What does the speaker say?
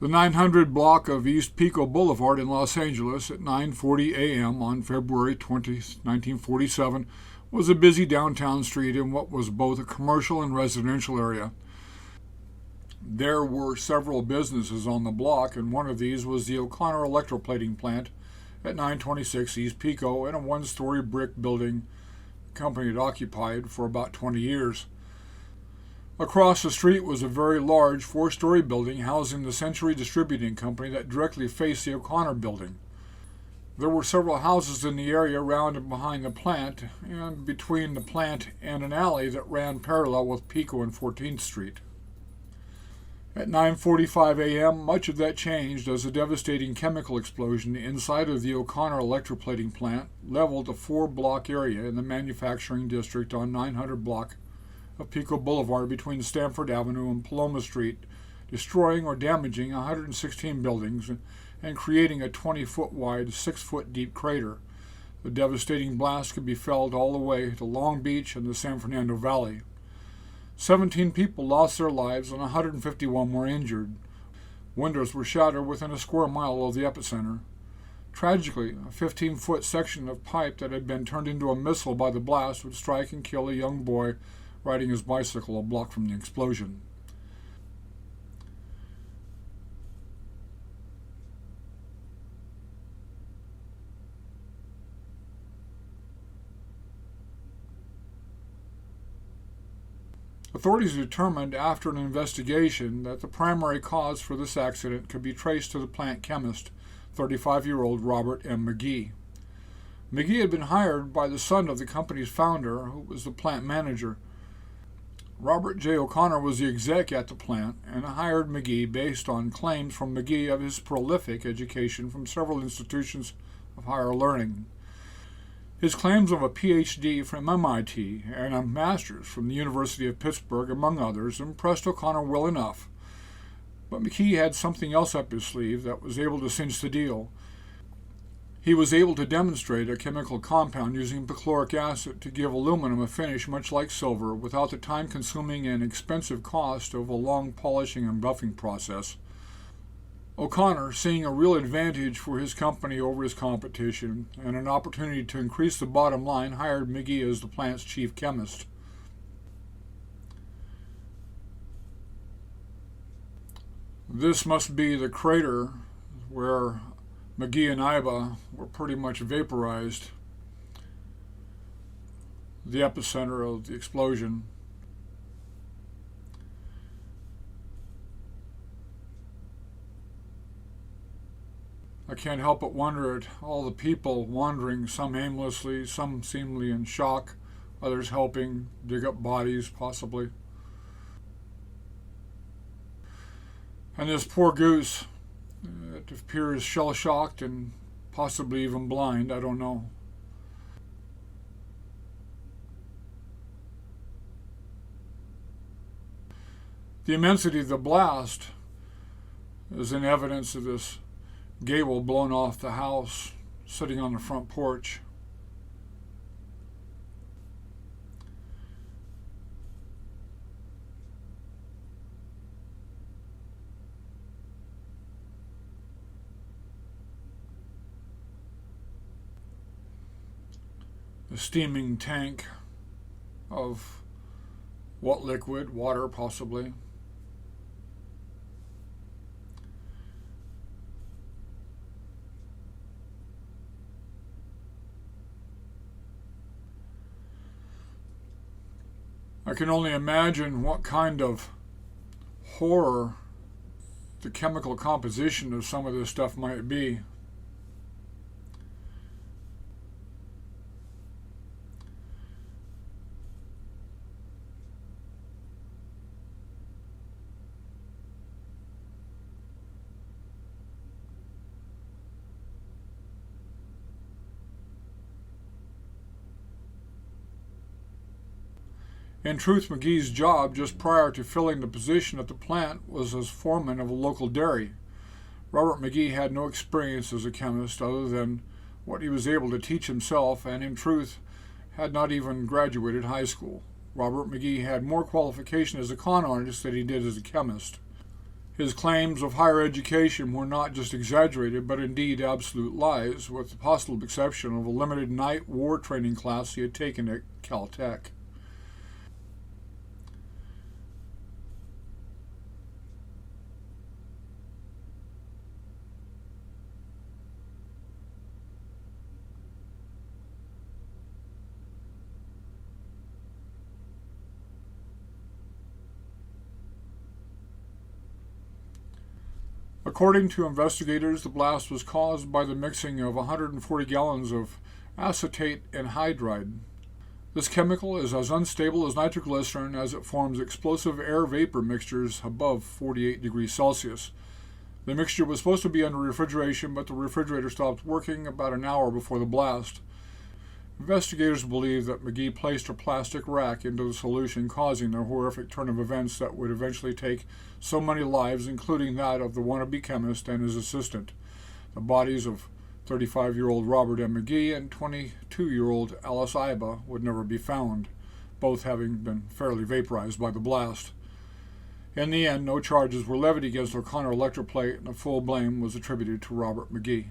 The 900 block of East Pico Boulevard in Los Angeles at 9:40 a.m. on February 20, 1947 was a busy downtown street in what was both a commercial and residential area. There were several businesses on the block, and one of these was the O'Connor Electroplating plant at 926 East Pico, in a one-story brick building the company had occupied for about 20 years. Across the street was a very large four-story building housing the Century Distributing Company that directly faced the O'Connor building. There were several houses in the area around and behind the plant, and between the plant and an alley that ran parallel with Pico and 14th Street. At 9:45 a.m., much of that changed as a devastating chemical explosion inside of the O'Connor Electroplating plant leveled a four-block area in the manufacturing district on 900 block of Pico Boulevard between Stanford Avenue and Paloma Street, destroying or damaging 116 buildings and creating a 20-foot wide, 6-foot deep crater. The devastating blast could be felt all the way to Long Beach and the San Fernando Valley. 17 people lost their lives and 151 were injured. Windows were shattered within a square mile of the epicenter. Tragically, a 15-foot section of pipe that had been turned into a missile by the blast would strike and kill a young boy riding his bicycle a block from the explosion. Authorities determined after an investigation that the primary cause for this accident could be traced to the plant chemist, 35-year-old Robert M. McGee. McGee had been hired by the son of the company's founder, who was the plant manager. Robert J. O'Connor was the exec at the plant and hired McGee based on claims from McGee of his prolific education from several institutions of higher learning. His claims of a Ph.D. from MIT and a master's from the University of Pittsburgh, among others, impressed O'Connor well enough. But McGee had something else up his sleeve that was able to cinch the deal. He was able to demonstrate a chemical compound using perchloric acid to give aluminum a finish much like silver without the time-consuming and expensive cost of a long polishing and buffing process. O'Connor, seeing a real advantage for his company over his competition and an opportunity to increase the bottom line, hired McGee as the plant's chief chemist. This must be the crater where McGee and Iba were pretty much vaporized, the epicenter of the explosion. I can't help but wonder at all the people wandering, some aimlessly, some seemingly in shock, others helping dig up bodies, possibly. And this poor goose, it appears shell-shocked and possibly even blind, I don't know. The immensity of the blast is in evidence of this gable blown off the house, sitting on the front porch. A steaming tank of what liquid? Water, possibly. I can only imagine what kind of horror the chemical composition of some of this stuff might be. In truth, McGee's job just prior to filling the position at the plant was as foreman of a local dairy. Robert McGee had no experience as a chemist other than what he was able to teach himself, and in truth had not even graduated high school. Robert McGee had more qualification as a con artist than he did as a chemist. His claims of higher education were not just exaggerated, but indeed absolute lies, with the possible exception of a limited night war training class he had taken at Caltech. According to investigators, the blast was caused by the mixing of 140 gallons of acetate anhydride. This chemical is as unstable as nitroglycerin as it forms explosive air vapor mixtures above 48 degrees Celsius. The mixture was supposed to be under refrigeration, but the refrigerator stopped working about an hour before the blast. Investigators believe that McGee placed a plastic rack into the solution, causing the horrific turn of events that would eventually take so many lives, including that of the wannabe chemist and his assistant. The bodies of 35-year-old Robert M. McGee and 22-year-old Alice Iba would never be found, both having been fairly vaporized by the blast. In the end, no charges were levied against O'Connor Electroplate, and the full blame was attributed to Robert McGee.